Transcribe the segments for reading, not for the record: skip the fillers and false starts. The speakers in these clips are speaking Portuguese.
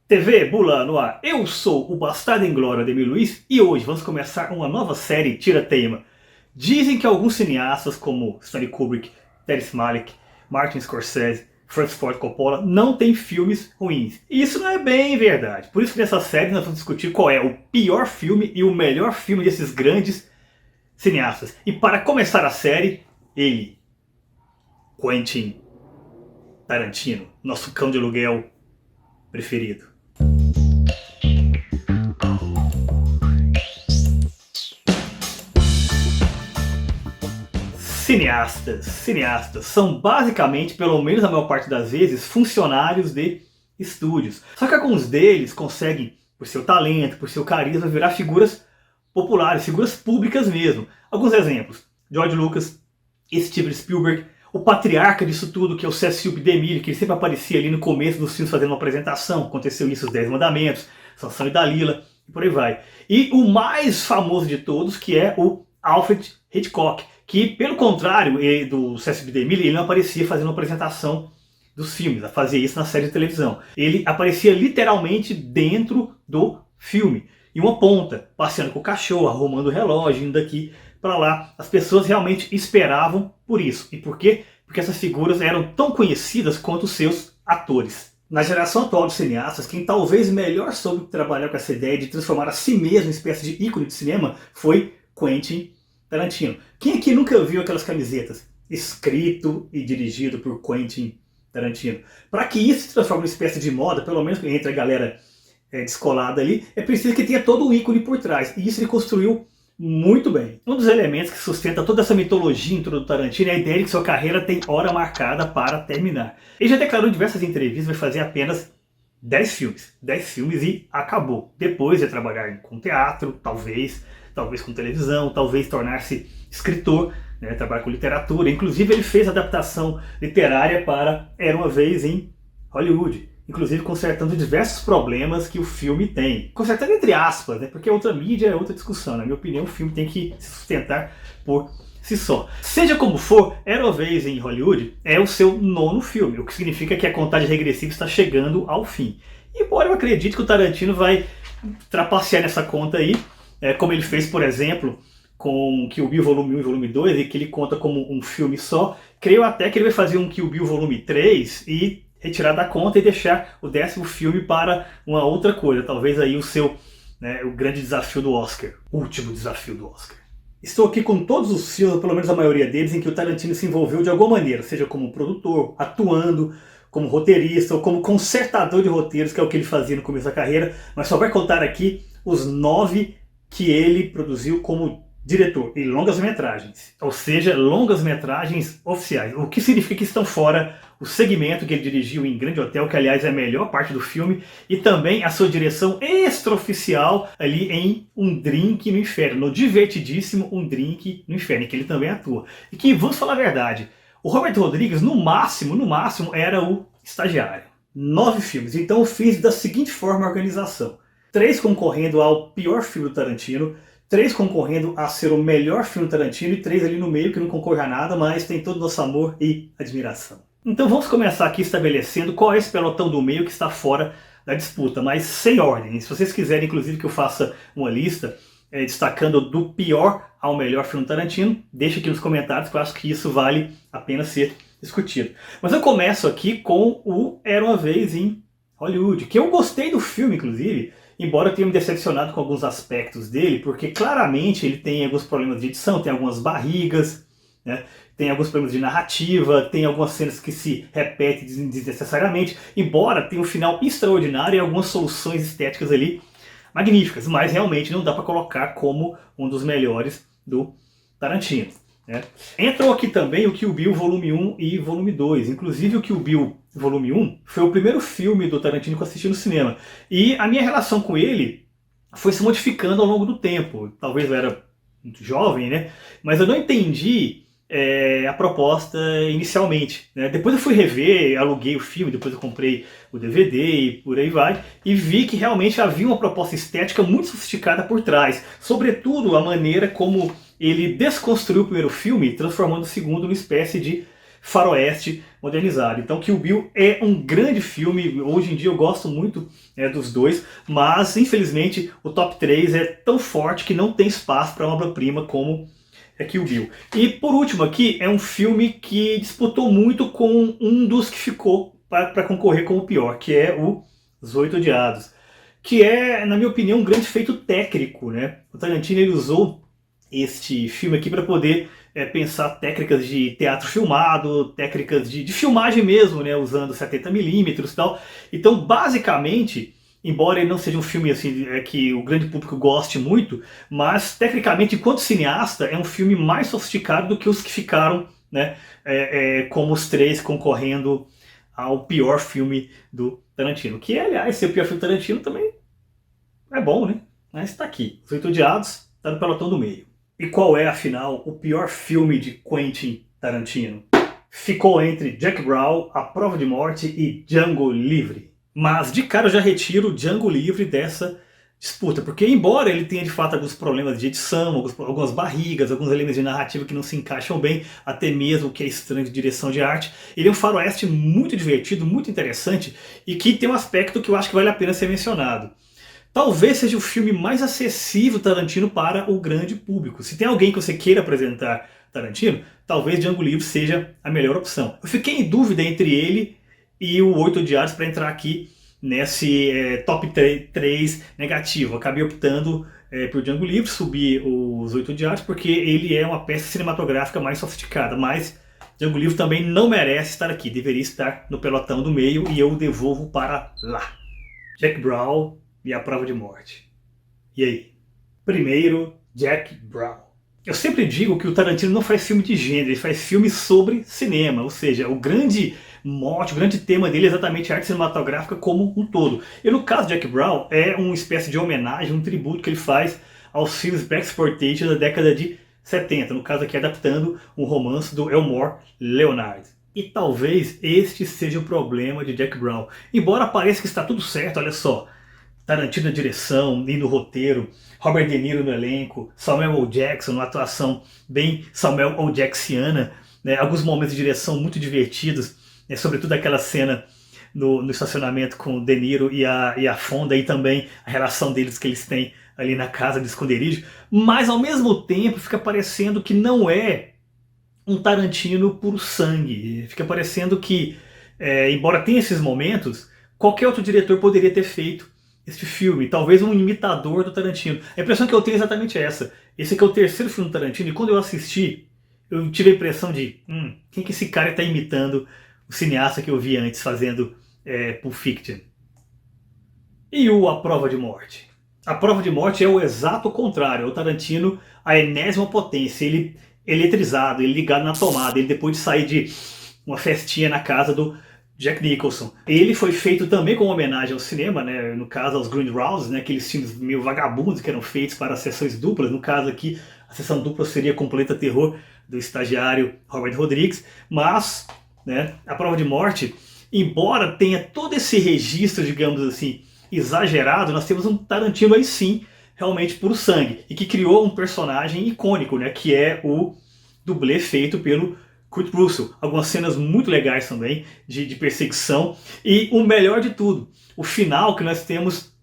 TV Bula no ar. Eu sou o Bastardo Inglório Ademir Luiz e hoje vamos começar uma nova série tira-teima. Dizem que alguns cineastas como Stanley Kubrick, Terrence Malick, Martin Scorsese, Francis Ford Coppola não têm filmes ruins. E isso não é bem verdade. Por isso que nessa série nós vamos discutir qual é o pior filme e o melhor filme desses grandes cineastas. E para começar a série, ele, Quentin Tarantino, nosso cão de aluguel preferido. Cineastas são basicamente, pelo menos a maior parte das vezes, funcionários de estúdios. Só que alguns deles conseguem, por seu talento, por seu carisma, virar figuras populares, figuras públicas mesmo. Alguns exemplos: George Lucas, Steven Spielberg, o patriarca disso tudo, que é o Cecil B. DeMille, que ele sempre aparecia ali no começo dos filmes fazendo uma apresentação. Aconteceu isso, Os 10 Mandamentos, Sansão e Dalila, e por aí vai. E o mais famoso de todos, que é o Alfred Hitchcock, que, pelo contrário do Cecil B. DeMille, ele não aparecia fazendo uma apresentação dos filmes, fazia isso na série de televisão. Ele aparecia literalmente dentro do filme, em uma ponta, passeando com o cachorro, arrumando o relógio, indo daqui para lá. As pessoas realmente esperavam por isso. E por quê? Porque essas figuras eram tão conhecidas quanto os seus atores. Na geração atual de cineastas, quem talvez melhor soube trabalhar com essa ideia de transformar a si mesmo em espécie de ícone de cinema foi Quentin Tarantino. Quem aqui nunca viu aquelas camisetas? Escrito e dirigido por Quentin Tarantino. Para que isso se transforme em espécie de moda, pelo menos entre a galera descolada ali, é preciso que tenha todo um ícone por trás. E isso ele construiu muito bem. Um dos elementos que sustenta toda essa mitologia em torno do Tarantino é a ideia de que sua carreira tem hora marcada para terminar. Ele já declarou em diversas entrevistas que vai fazer apenas 10 filmes. 10 filmes e acabou. Depois de trabalhar com teatro, talvez com televisão, talvez tornar-se escritor, né, trabalhar com literatura. Inclusive ele fez adaptação literária para Era Uma Vez em Hollywood. Inclusive consertando diversos problemas que o filme tem. Consertando entre aspas, né, porque outra mídia é outra discussão. Na minha opinião, o filme tem que se sustentar por si só. Seja como for, Era Uma Vez em Hollywood é o seu 9º filme, o que significa que a contagem regressiva está chegando ao fim. E embora eu acredite que o Tarantino vai trapacear nessa conta aí, como ele fez, por exemplo, com Kill Bill Volume 1 e Volume 2, e que ele conta como um filme só, creio até que ele vai fazer um Kill Bill Volume 3 e retirar da conta e deixar o 10º filme para uma outra coisa. Talvez aí o grande desafio do Oscar. O último desafio do Oscar. Estou aqui com todos os filmes, ou pelo menos a maioria deles, em que o Tarantino se envolveu de alguma maneira, seja como produtor, atuando, como roteirista ou como consertador de roteiros, que é o que ele fazia no começo da carreira, mas só vai contar aqui os 9 que ele produziu como diretor em longas-metragens, ou seja, longas-metragens oficiais, o que significa que estão fora o segmento que ele dirigiu em Grande Hotel, que aliás é a melhor parte do filme, e também a sua direção extraoficial ali em Um Drink no Inferno, no divertidíssimo Um Drink no Inferno, em que ele também atua. E que, vamos falar a verdade, o Robert Rodrigues no máximo era o estagiário. 9 filmes, então eu fiz da seguinte forma a organização: 3 concorrendo ao pior filme do Tarantino, 3 concorrendo a ser o melhor filme do Tarantino e 3 ali no meio que não concorre a nada, mas tem todo o nosso amor e admiração. Então vamos começar aqui estabelecendo qual é esse pelotão do meio que está fora da disputa, mas sem ordem. Se vocês quiserem, inclusive, que eu faça uma lista destacando do pior ao melhor filme do Tarantino, deixa aqui nos comentários que eu acho que isso vale a pena ser discutido. Mas eu começo aqui com o Era Uma Vez em Hollywood, que eu gostei do filme, inclusive, embora eu tenha me decepcionado com alguns aspectos dele, porque claramente ele tem alguns problemas de edição, tem algumas barrigas, né? Tem alguns problemas de narrativa, tem algumas cenas que se repetem desnecessariamente, embora tenha um final extraordinário e algumas soluções estéticas ali magníficas, mas realmente não dá para colocar como um dos melhores do Tarantino, né? Entrou aqui também o Kill Bill Volume 1 e Volume 2. Inclusive o Kill Bill Volume 1 foi o primeiro filme do Tarantino que eu assisti no cinema. E a minha relação com ele foi se modificando ao longo do tempo. Talvez eu era muito jovem, né? Mas eu não entendi a proposta inicialmente, né? Depois eu fui rever, aluguei o filme, depois eu comprei o DVD e por aí vai, e vi que realmente havia uma proposta estética muito sofisticada por trás. Sobretudo a maneira como ele desconstruiu o primeiro filme, transformando o segundo numa espécie de faroeste modernizado. Então Kill Bill é um grande filme, hoje em dia eu gosto muito dos dois, mas infelizmente o top 3 é tão forte que não tem espaço para uma obra-prima como Kill Bill. E por último aqui, é um filme que disputou muito com um dos que ficou para concorrer com o pior, que é Os Oito Odiados, que é, na minha opinião, um grande feito técnico, né? O Tarantino ele usou este filme aqui para poder pensar técnicas de teatro filmado, técnicas de filmagem mesmo, né? Usando 70mm e tal. Então, basicamente, embora ele não seja um filme assim, que o grande público goste muito, mas tecnicamente, enquanto cineasta, é um filme mais sofisticado do que os que ficaram, né, como os três concorrendo ao pior filme do Tarantino. Que, aliás, ser o pior filme do Tarantino também é bom, né? Mas está aqui. Os Oito Odiados está no pelotão do meio. E qual é, afinal, o pior filme de Quentin Tarantino? Ficou entre Jack Brown, A Prova de Morte e Django Livre. Mas de cara eu já retiro o Django Livre dessa disputa, porque embora ele tenha de fato alguns problemas de edição, algumas barrigas, alguns elementos de narrativa que não se encaixam bem, até mesmo o que é estranho de direção de arte, ele é um faroeste muito divertido, muito interessante e que tem um aspecto que eu acho que vale a pena ser mencionado. Talvez seja o filme mais acessível Tarantino para o grande público. Se tem alguém que você queira apresentar Tarantino, talvez Django Livre seja a melhor opção. Eu fiquei em dúvida entre ele e o Oito Odiados para entrar aqui nesse top 3 negativo. Acabei optando por Django Livre, subir os Oito Odiados, porque ele é uma peça cinematográfica mais sofisticada, mas Django Livre também não merece estar aqui, deveria estar no pelotão do meio e eu o devolvo para lá. Jack Brown e A Prova de Morte. E aí? Primeiro, Jack Brown. Eu sempre digo que o Tarantino não faz filme de gênero, ele faz filme sobre cinema, ou seja, o grande mote, o grande tema dele é exatamente a arte cinematográfica como um todo. E no caso de Jack Brown, é uma espécie de homenagem, um tributo que ele faz aos filmes Blaxploitation da década de 70, no caso aqui adaptando um romance do Elmore Leonard. E talvez este seja o problema de Jack Brown. Embora pareça que está tudo certo, olha só, Tarantino na direção e no roteiro, Robert De Niro no elenco, Samuel L. Jackson numa atuação bem Samuel L. Jacksoniana, né, alguns momentos de direção muito divertidos, sobretudo aquela cena no estacionamento com o De Niro e a Fonda, e também a relação deles que eles têm ali na casa de esconderijo, mas ao mesmo tempo fica parecendo que não é um Tarantino puro sangue, fica parecendo que, embora tenha esses momentos, qualquer outro diretor poderia ter feito este filme, talvez um imitador do Tarantino. A impressão que eu tenho é exatamente essa. Esse aqui é o terceiro filme do Tarantino, e quando eu assisti, eu tive a impressão de quem que esse cara está imitando o cineasta que eu vi antes fazendo Pulp Fiction. E A Prova de Morte? A Prova de Morte é o exato contrário, é o Tarantino a enésima potência, ele eletrizado, ele ligado na tomada, ele depois de sair de uma festinha na casa do Jack Nicholson. Ele foi feito também como homenagem ao cinema, né? No caso aos Grindhouse, né? Aqueles filmes meio vagabundos que eram feitos para sessões duplas. No caso aqui, a sessão dupla seria Completa Terror, do estagiário Robert Rodrigues. Mas, né, A Prova de Morte, embora tenha todo esse registro, digamos assim, exagerado, nós temos um Tarantino aí sim, realmente puro sangue, e que criou um personagem icônico, né? Que é o dublê feito pelo Kurt Russell. Algumas cenas muito legais também, de perseguição. E o melhor de tudo, o final, que nós temos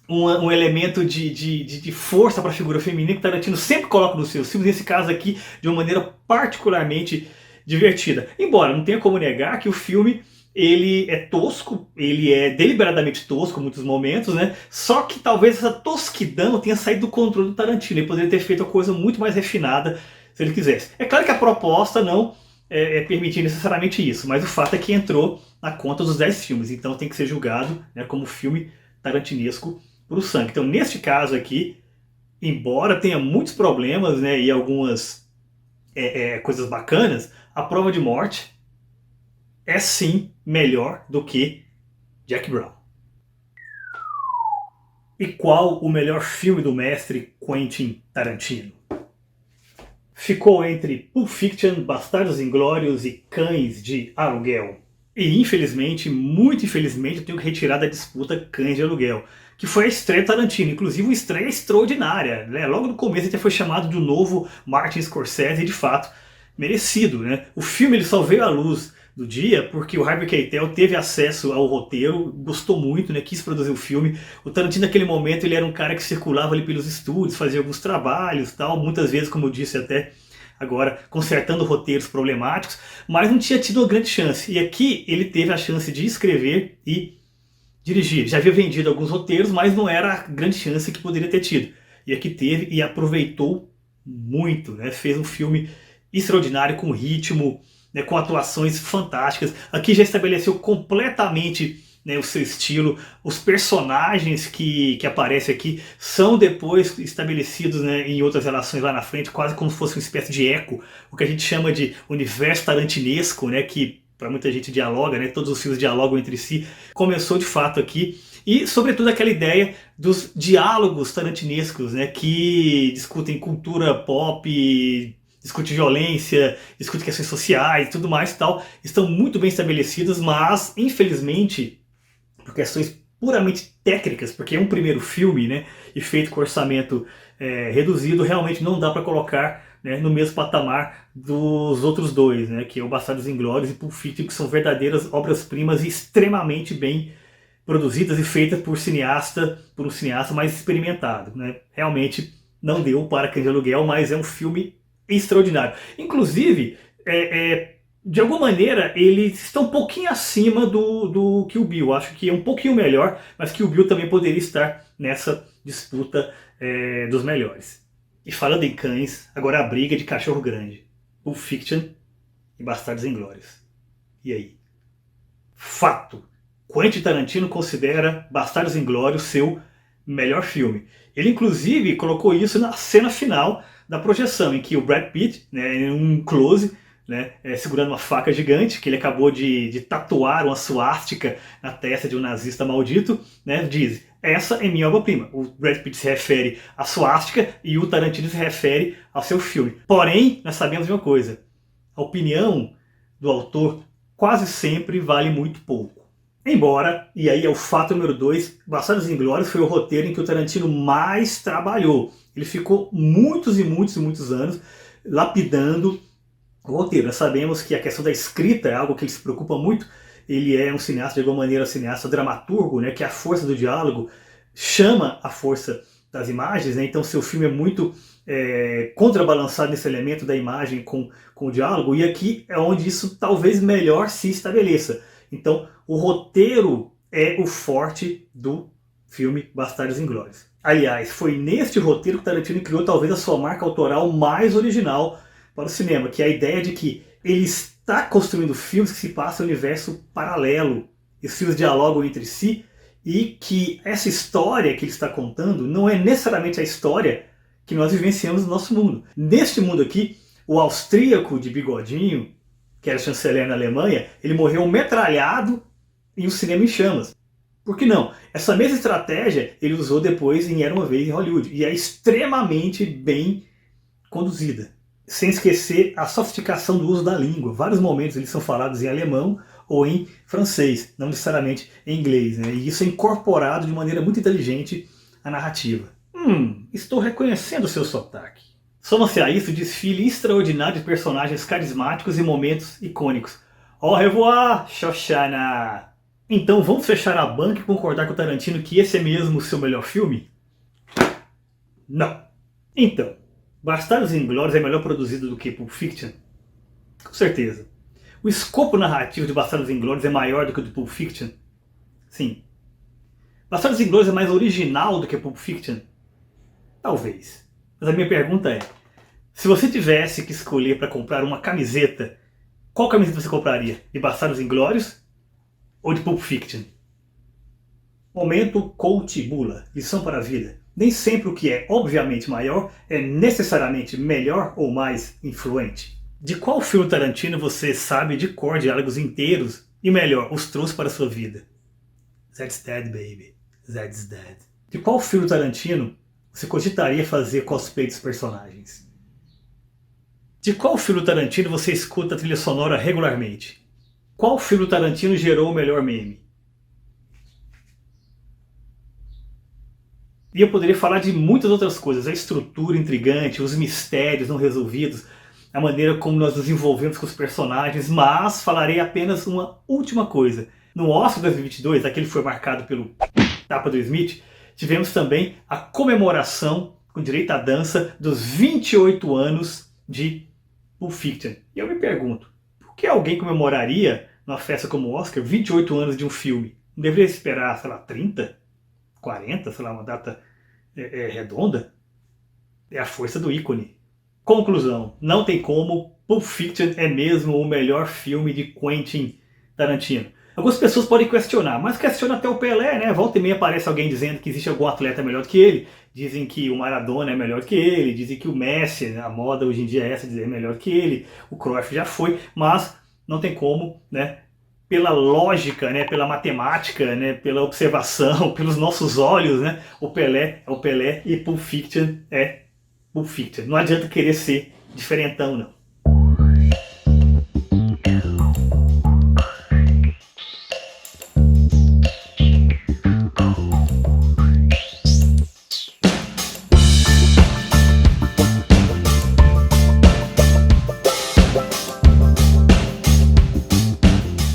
um elemento de força para a figura feminina que Tarantino sempre coloca nos seus filmes, nesse caso aqui, de uma maneira particularmente divertida. Embora não tenha como negar que o filme ele é tosco, ele é deliberadamente tosco em muitos momentos, né? Só que talvez essa tosquidão tenha saído do controle do Tarantino. Ele poderia ter feito uma coisa muito mais refinada se ele quisesse. É claro que a proposta não permitir necessariamente isso, mas o fato é que entrou na conta dos 10 filmes, então tem que ser julgado, né, como filme tarantinesco pro sangue. Então neste caso aqui, embora tenha muitos problemas, né, e algumas coisas bacanas, A Prova de Morte é sim melhor do que Jack Brown. E qual o melhor filme do mestre Quentin Tarantino? Ficou entre Pulp Fiction, Bastardos Inglórios e Cães de Aluguel. E infelizmente, muito infelizmente, eu tenho que retirar da disputa Cães de Aluguel, que foi a estreia do Tarantino, inclusive uma estreia extraordinária, né? Logo no começo ele foi chamado de um novo Martin Scorsese, e de fato merecido, né? O filme ele só veio à luz do dia porque o Harvey Keitel teve acesso ao roteiro, gostou muito, né? Quis produzir o filme. O Tarantino naquele momento ele era um cara que circulava ali pelos estúdios, fazia alguns trabalhos, tal, muitas vezes, como eu disse até agora, consertando roteiros problemáticos, mas não tinha tido uma grande chance. E aqui ele teve a chance de escrever e dirigir. Já havia vendido alguns roteiros, mas não era a grande chance que poderia ter tido. E aqui teve e aproveitou muito, né? Fez um filme extraordinário, com ritmo, né? Com atuações fantásticas. Aqui já estabeleceu completamente, né, o seu estilo. Os personagens que aparecem aqui são depois estabelecidos, né, em outras relações lá na frente, quase como se fosse uma espécie de eco, o que a gente chama de universo tarantinesco, né, que para muita gente dialoga, né, todos os filmes dialogam entre si. Começou de fato aqui. E, sobretudo, aquela ideia dos diálogos tarantinescos, né, que discutem cultura pop, discute violência, discute questões sociais e tudo mais e tal, estão muito bem estabelecidos, mas, infelizmente, por questões puramente técnicas, porque é um primeiro filme, né, e feito com orçamento reduzido, realmente não dá para colocar, né, no mesmo patamar dos outros dois, né, que é o Bastardos Inglórios e Pulp Fiction, que são verdadeiras obras-primas e extremamente bem produzidas e feitas por um cineasta mais experimentado, né. Realmente não deu para Cães de Aluguel, mas é um filme extraordinário. Inclusive, de alguma maneira, eles estão um pouquinho acima do Kill Bill. Acho que é um pouquinho melhor, mas Kill Bill também poderia estar nessa disputa dos melhores. E falando em cães, agora a briga de cachorro grande. Pulp Fiction e Bastardos Inglórios. E aí? Fato. Quentin Tarantino considera Bastardos Inglórios seu melhor filme. Ele inclusive colocou isso na cena final da projeção, em que o Brad Pitt, né, em um close, né, segurando uma faca gigante, que ele acabou de tatuar uma suástica na testa de um nazista maldito, né, diz: essa é minha obra-prima. O Brad Pitt se refere à suástica e o Tarantino se refere ao seu filme. Porém, nós sabemos de uma coisa: a opinião do autor quase sempre vale muito pouco. Embora, e aí é o fato número 2, Bastardos Inglórios foi o roteiro em que o Tarantino mais trabalhou. Ele ficou muitos e muitos e muitos anos lapidando o roteiro. Nós sabemos que a questão da escrita é algo que ele se preocupa muito. Ele é um cineasta, de alguma maneira, cineasta dramaturgo, né, que a força do diálogo chama a força das imagens, né? Então seu filme é muito contrabalançado nesse elemento da imagem com o diálogo, e aqui é onde isso talvez melhor se estabeleça. Então o roteiro é o forte do filme Bastardos Inglórios. Aliás, foi neste roteiro que Tarantino criou talvez a sua marca autoral mais original para o cinema, que é a ideia de que ele está construindo filmes que se passam em um universo paralelo. Os filmes dialogam entre si e que essa história que ele está contando não é necessariamente a história que nós vivenciamos no nosso mundo. Neste mundo aqui, o austríaco de bigodinho, que era chanceler na Alemanha, ele morreu metralhado em um cinema em chamas. Por que não? Essa mesma estratégia ele usou depois em Era Uma Vez em Hollywood, e é extremamente bem conduzida. Sem esquecer a sofisticação do uso da língua. Vários momentos eles são falados em alemão ou em francês, não necessariamente em inglês, né? E isso é incorporado de maneira muito inteligente à narrativa. Estou reconhecendo o seu sotaque. Soma-se a isso o desfile extraordinário de personagens carismáticos e momentos icônicos. Au revoir, Shoshana! Então vamos fechar a banca e concordar com o Tarantino que esse é mesmo o seu melhor filme? Não. Então, Bastardos Inglórios é melhor produzido do que Pulp Fiction? Com certeza. O escopo narrativo de Bastardos Inglórios é maior do que o de Pulp Fiction? Sim. Bastardos Inglórios é mais original do que Pulp Fiction? Talvez. Mas a minha pergunta é: se você tivesse que escolher para comprar uma camiseta, qual camiseta você compraria? De Bastardos Inglórios ou de Pulp Fiction? Momento Coach Bula. Lição para a vida. Nem sempre o que é obviamente maior é necessariamente melhor ou mais influente. De qual filme Tarantino você sabe de cor diálogos inteiros e melhor, os trouxe para a sua vida? That's dead, baby. That's dead. De qual filme Tarantino você cogitaria fazer cosplay dos personagens? De qual filme Tarantino você escuta a trilha sonora regularmente? Qual filme Tarantino gerou o melhor meme? E eu poderia falar de muitas outras coisas, a estrutura intrigante, os mistérios não resolvidos, a maneira como nós nos envolvemos com os personagens, mas falarei apenas uma última coisa. No Oscar 2022, aquele que foi marcado pelo tapa do Smith, tivemos também a comemoração, com direito à dança, dos 28 anos de Pulp Fiction. E eu me pergunto, por que alguém comemoraria, numa festa como o Oscar, 28 anos de um filme? Não deveria esperar, sei lá, 30, 40, sei lá, uma data redonda? É a força do ícone. Conclusão, não tem como, Pulp Fiction é mesmo o melhor filme de Quentin Tarantino. Algumas pessoas podem questionar, mas questiona até o Pelé, né? Volta e meia aparece alguém dizendo que existe algum atleta melhor do que ele, dizem que o Maradona é melhor que ele, dizem que o Messi, a moda hoje em dia é essa, dizer é melhor que ele, o Cruyff já foi, mas não tem como, né? Pela lógica, né, pela matemática, né, pela observação, pelos nossos olhos, né, o Pelé é o Pelé e Pulp Fiction é Pulp Fiction. Não adianta querer ser diferentão, não.